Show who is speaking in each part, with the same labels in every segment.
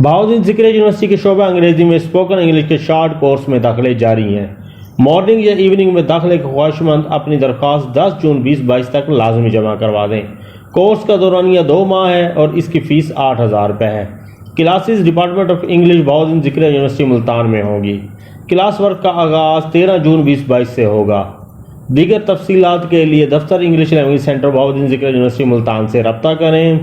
Speaker 1: Bahauddin Zakariya university के शोबा अंग्रेजी में स्पोकन इंग्लिश के शॉर्ट कोर्स में दाखले जारी हैं। मॉर्निंग या इवनिंग में दाखले के ख्वाहिशमंद अपनी दरख्वास्त 10 जून 2022 तक लाजमी जमा करवा दें। कोर्स का दौरानिया 2 माह है और इसकी फ़ीस 8,000 रुपये है। Classes department of English Bahauddin Zakariya university Multan में होगी। क्लास वर्क का आगाज़ 13 जून 2022 से होगा। दीगर तफसीलात के लिए दफ्तर English language centre Bahauddin Zakariya university Multan से रब्ता करें।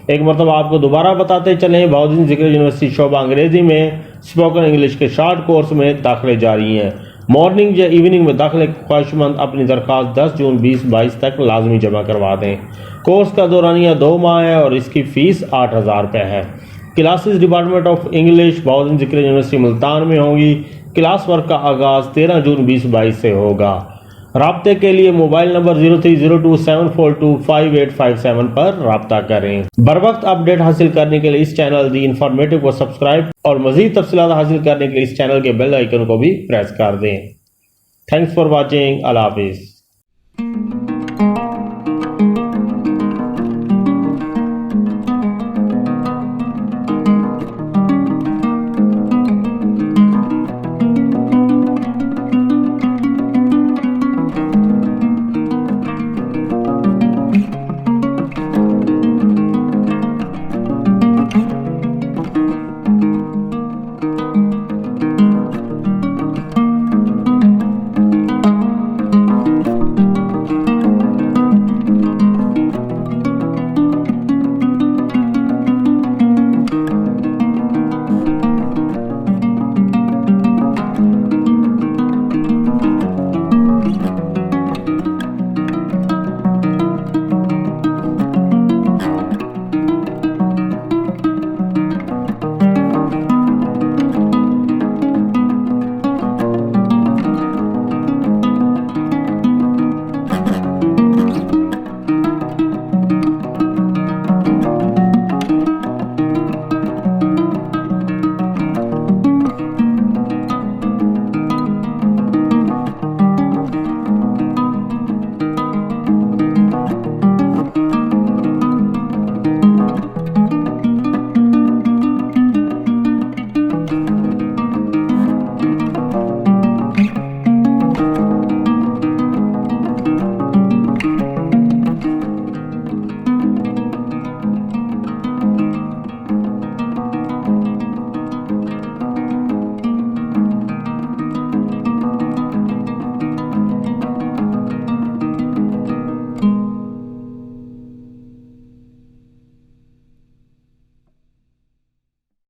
Speaker 1: एक मरतबा आपको दोबारा बताते चलें, बहाउद्दीन जिक्रिया यूनिवर्सिटी शोबा अंग्रेजी में स्पोकन इंग्लिश के शॉर्ट कोर्स में दाखले जारी हैं। मॉर्निंग या इवनिंग में दाखले के ख्वाहिशमंद अपनी दरख्वास्त 10 जून 2022 तक लाजमी जमा करवा दें। कोर्स का दौरानिया 2 माह है और इसकी फ़ीस 8,000 रुपये है। Classes department of English Bahauddin Zakariya university Multan में होंगी। क्लास वर्क का आगाज़ 13 जून 2022 से होगा। राब्ते के लिए मोबाइल नंबर 030274255857 पर राब्ता करें। बर वक्त अपडेट हासिल करने के लिए इस चैनल दी इंफॉर्मेटिव को सब्सक्राइब और मज़ीद तफसीलात हासिल करने के लिए इस चैनल के बेल आइकन को भी प्रेस कर दें। Thanks for watching. अल्लाह हाफिज़।